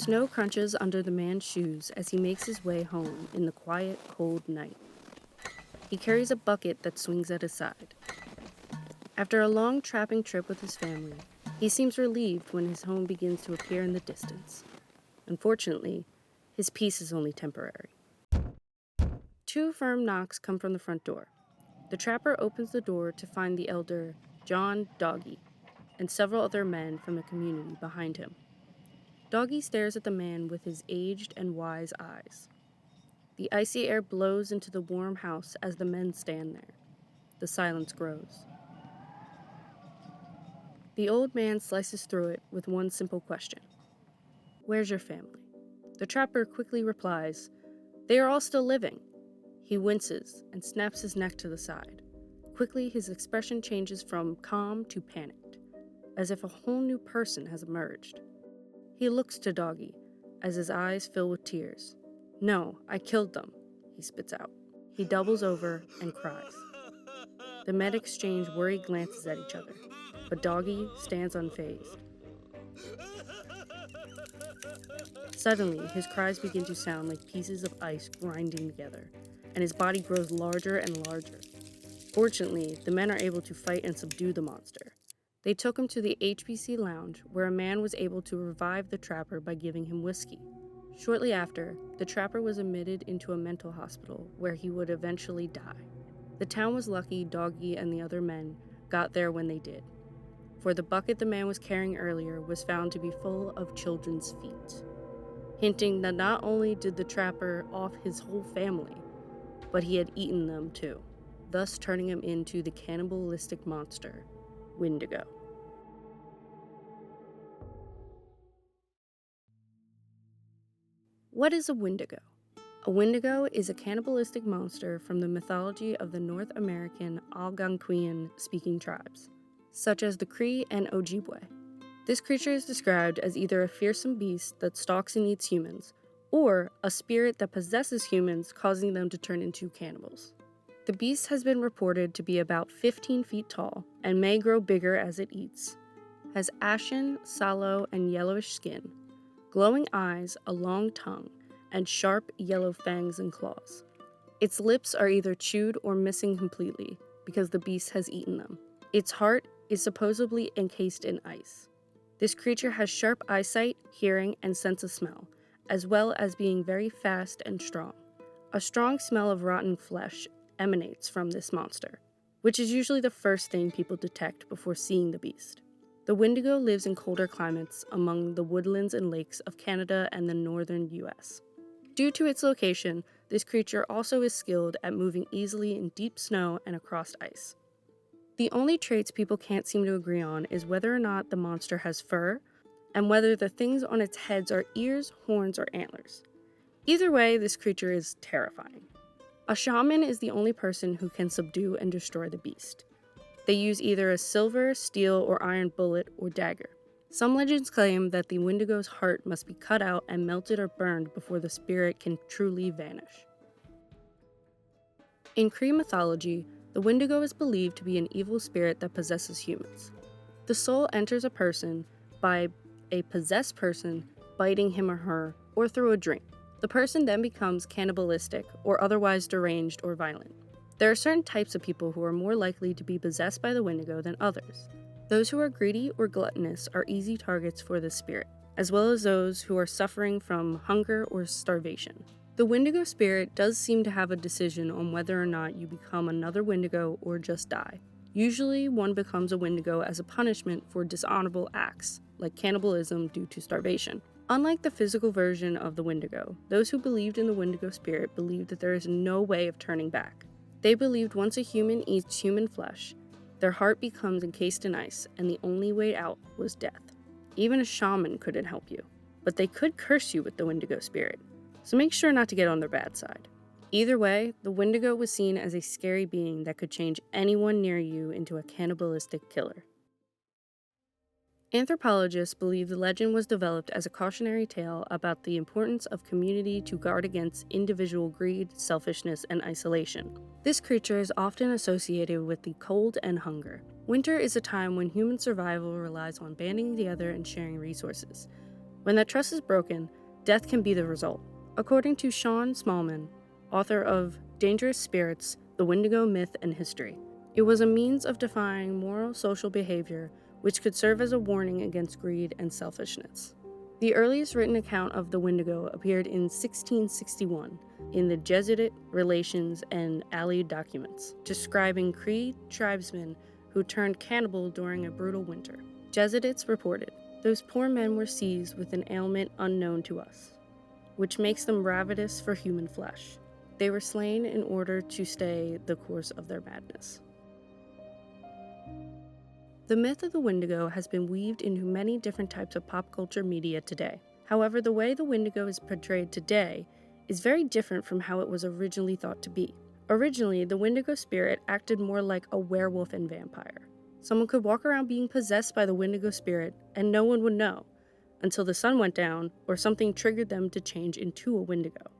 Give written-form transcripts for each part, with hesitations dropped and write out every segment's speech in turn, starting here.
Snow crunches under the man's shoes as he makes his way home in the quiet, cold night. He carries a bucket that swings at his side. After a long trapping trip with his family, he seems relieved when his home begins to appear in the distance. Unfortunately, his peace is only temporary. 2 firm knocks come from the front door. The trapper opens the door to find the elder John Doggy and several other men from the community behind him. Doggy stares at the man with his aged and wise eyes. The icy air blows into the warm house as the men stand there. The silence grows. The old man slices through it with one simple question. "Where's your family?" The trapper quickly replies, "They are all still living." He winces and snaps his neck to the side. Quickly, his expression changes from calm to panicked, as if a whole new person has emerged. He looks to Doggy as his eyes fill with tears. "No, I killed them," he spits out. He doubles over and cries. The men exchange worried glances at each other, but Doggy stands unfazed. Suddenly, his cries begin to sound like pieces of ice grinding together, and his body grows larger and larger. Fortunately, the men are able to fight and subdue the monster. They took him to the HBC lounge, where a man was able to revive the trapper by giving him whiskey. Shortly after, the trapper was admitted into a mental hospital, where he would eventually die. The town was lucky Doggy and the other men got there when they did, for the bucket the man was carrying earlier was found to be full of children's feet, hinting that not only did the trapper off his whole family, but he had eaten them too, thus turning him into the cannibalistic monster, Wendigo. What is a Wendigo? A Wendigo is a cannibalistic monster from the mythology of the North American Algonquian-speaking tribes, such as the Cree and Ojibwe. This creature is described as either a fearsome beast that stalks and eats humans, or a spirit that possesses humans, causing them to turn into cannibals. The beast has been reported to be about 15 feet tall and may grow bigger as it eats, has ashen, sallow, and yellowish skin, glowing eyes, a long tongue, and sharp yellow fangs and claws. Its lips are either chewed or missing completely because the beast has eaten them. Its heart is supposedly encased in ice. This creature has sharp eyesight, hearing, and sense of smell, as well as being very fast and strong. A strong smell of rotten flesh emanates from this monster, which is usually the first thing people detect before seeing the beast. The Wendigo lives in colder climates among the woodlands and lakes of Canada and the northern US. Due to its location, this creature also is skilled at moving easily in deep snow and across ice. The only traits people can't seem to agree on is whether or not the monster has fur, and whether the things on its heads are ears, horns, or antlers. Either way, this creature is terrifying. A shaman is the only person who can subdue and destroy the beast. They use either a silver, steel, or iron bullet or dagger. Some legends claim that the Wendigo's heart must be cut out and melted or burned before the spirit can truly vanish. In Cree mythology, the Wendigo is believed to be an evil spirit that possesses humans. The soul enters a person by a possessed person biting him or her, or through a drink. The person then becomes cannibalistic or otherwise deranged or violent. There are certain types of people who are more likely to be possessed by the Wendigo than others. Those who are greedy or gluttonous are easy targets for this spirit, as well as those who are suffering from hunger or starvation. The Wendigo spirit does seem to have a decision on whether or not you become another Wendigo or just die. Usually, one becomes a Wendigo as a punishment for dishonorable acts, like cannibalism due to starvation. Unlike the physical version of the Wendigo, those who believed in the Wendigo spirit believed that there is no way of turning back. They believed once a human eats human flesh, their heart becomes encased in ice, and the only way out was death. Even a shaman couldn't help you, but they could curse you with the Wendigo spirit, so make sure not to get on their bad side. Either way, the Wendigo was seen as a scary being that could change anyone near you into a cannibalistic killer. Anthropologists believe the legend was developed as a cautionary tale about the importance of community to guard against individual greed, selfishness, and isolation. This creature is often associated with the cold and hunger. Winter is a time when human survival relies on banding together and sharing resources. When that trust is broken, death can be the result. According to Sean Smallman, author of Dangerous Spirits, The Wendigo Myth and History, it was a means of defying moral social behavior which could serve as a warning against greed and selfishness. The earliest written account of the Wendigo appeared in 1661 in the Jesuit Relations and Allied documents, describing Cree tribesmen who turned cannibal during a brutal winter. Jesuits reported, "Those poor men were seized with an ailment unknown to us, which makes them ravenous for human flesh. They were slain in order to stay the course of their madness." The myth of the Wendigo has been weaved into many different types of pop culture media today. However, the way the Wendigo is portrayed today is very different from how it was originally thought to be. Originally, the Wendigo spirit acted more like a werewolf and vampire. Someone could walk around being possessed by the Wendigo spirit and no one would know, until the sun went down or something triggered them to change into a Wendigo.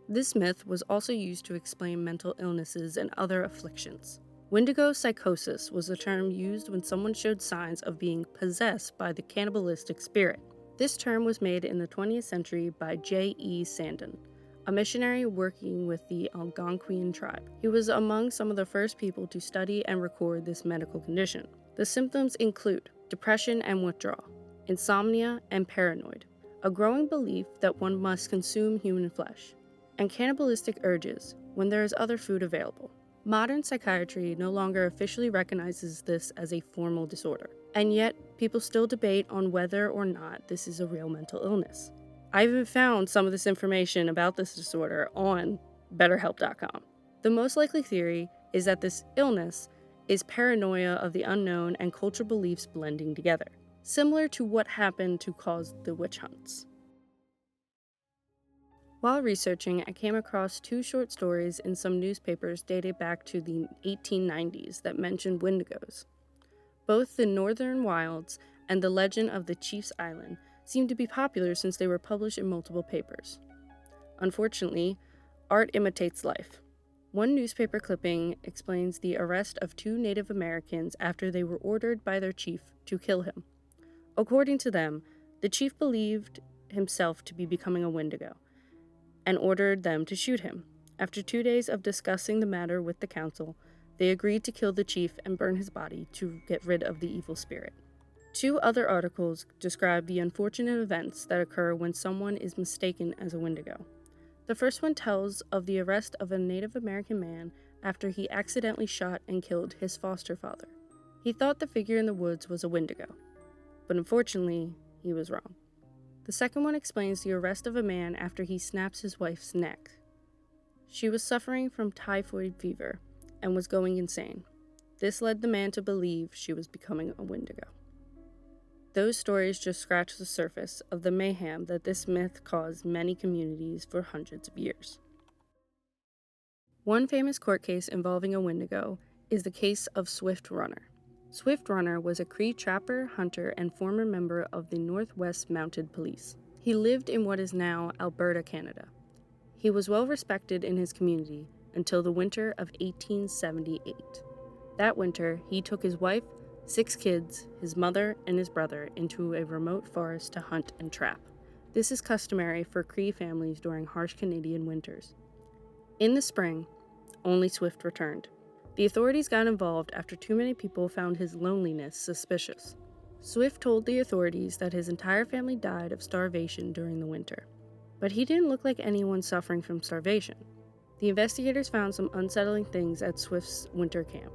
This myth was also used to explain mental illnesses and other afflictions. Wendigo psychosis was the term used when someone showed signs of being possessed by the cannibalistic spirit. This term was made in the 20th century by J.E. Sandon, a missionary working with the Algonquian tribe. He was among some of the first people to study and record this medical condition. The symptoms include depression and withdrawal, insomnia and paranoid, a growing belief that one must consume human flesh, and cannibalistic urges when there is other food available. Modern psychiatry no longer officially recognizes this as a formal disorder, and yet people still debate on whether or not this is a real mental illness. I even found some of this information about this disorder on BetterHelp.com. The most likely theory is that this illness is paranoia of the unknown and cultural beliefs blending together, similar to what happened to cause the witch hunts. While researching, I came across 2 short stories in some newspapers dated back to the 1890s that mentioned Wendigos. Both the Northern Wilds and the Legend of the Chief's Island seemed to be popular since they were published in multiple papers. Unfortunately, art imitates life. One newspaper clipping explains the arrest of 2 Native Americans after they were ordered by their chief to kill him. According to them, the chief believed himself to be becoming a Wendigo and ordered them to shoot him. After 2 days of discussing the matter with the council, they agreed to kill the chief and burn his body to get rid of the evil spirit. 2 other articles describe the unfortunate events that occur when someone is mistaken as a Wendigo. The first one tells of the arrest of a Native American man after he accidentally shot and killed his foster father. He thought the figure in the woods was a Wendigo, but unfortunately, he was wrong. The second one explains the arrest of a man after he snaps his wife's neck. She was suffering from typhoid fever and was going insane. This led the man to believe she was becoming a Wendigo. Those stories just scratch the surface of the mayhem that this myth caused many communities for hundreds of years. One famous court case involving a Wendigo is the case of Swift Runner. Swift Runner was a Cree trapper, hunter, and former member of the Northwest Mounted Police. He lived in what is now Alberta, Canada. He was well respected in his community until the winter of 1878. That winter, he took his wife, 6 kids, his mother, and his brother into a remote forest to hunt and trap. This is customary for Cree families during harsh Canadian winters. In the spring, only Swift returned. The authorities got involved after too many people found his loneliness suspicious. Swift told the authorities that his entire family died of starvation during the winter. But he didn't look like anyone suffering from starvation. The investigators found some unsettling things at Swift's winter camp.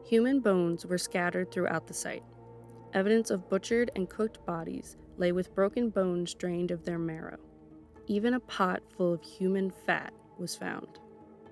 Human bones were scattered throughout the site. Evidence of butchered and cooked bodies lay with broken bones drained of their marrow. Even a pot full of human fat was found.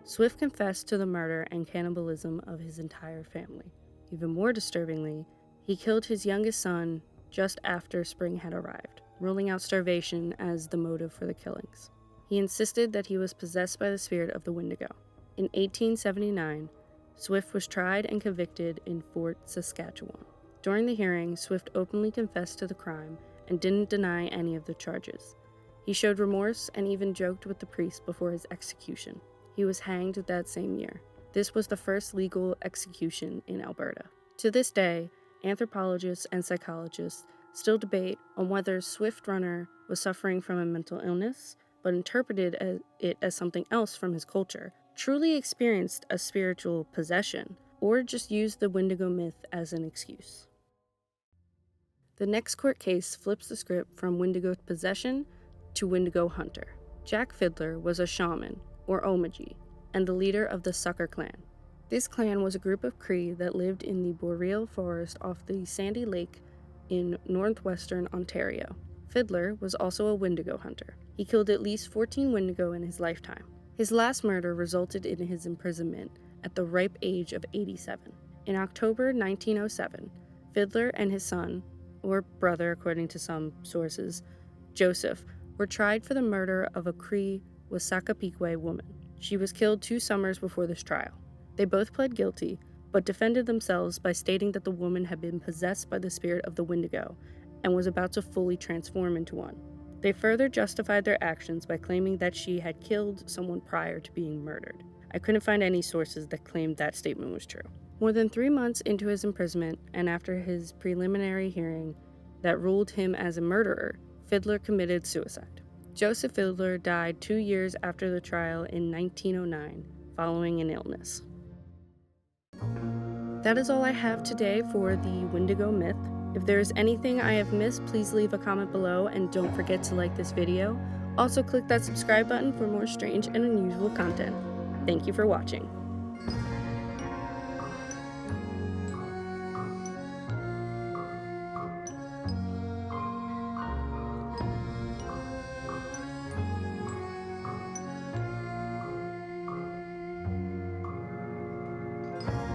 Swift confessed to the murder and cannibalism of his entire family. Even more disturbingly, he killed his youngest son just after spring had arrived, ruling out starvation as the motive for the killings. He insisted that he was possessed by the spirit of the Wendigo. In 1879, Swift was tried and convicted in Fort Saskatchewan. During the hearing, Swift openly confessed to the crime and didn't deny any of the charges. He showed remorse and even joked with the priest before his execution. He was hanged that same year. This was the first legal execution in Alberta. To this day, anthropologists and psychologists still debate on whether Swift Runner was suffering from a mental illness, but interpreted it as something else from his culture, truly experienced a spiritual possession, or just used the Wendigo myth as an excuse. The next court case flips the script from Wendigo possession to Wendigo hunter. Jack Fiddler was a shaman, or Omaji, and the leader of the Sucker Clan. This clan was a group of Cree that lived in the boreal forest off the Sandy Lake in northwestern Ontario. Fiddler was also a Wendigo hunter. He killed at least 14 Wendigo in his lifetime. His last murder resulted in his imprisonment at the ripe age of 87. In October 1907, Fiddler and his son, or brother according to some sources, Joseph, were tried for the murder of a Cree Wasakapequay woman. She was killed 2 summers before this trial. They both pled guilty, but defended themselves by stating that the woman had been possessed by the spirit of the Wendigo and was about to fully transform into one. They further justified their actions by claiming that she had killed someone prior to being murdered. I couldn't find any sources that claimed that statement was true. More than 3 months into his imprisonment, and after his preliminary hearing that ruled him as a murderer, Fiddler committed suicide. Joseph Fiddler died 2 years after the trial in 1909, following an illness. That is all I have today for the Wendigo myth. If there is anything I have missed, please leave a comment below and don't forget to like this video. Also click that subscribe button for more strange and unusual content. Thank you for watching.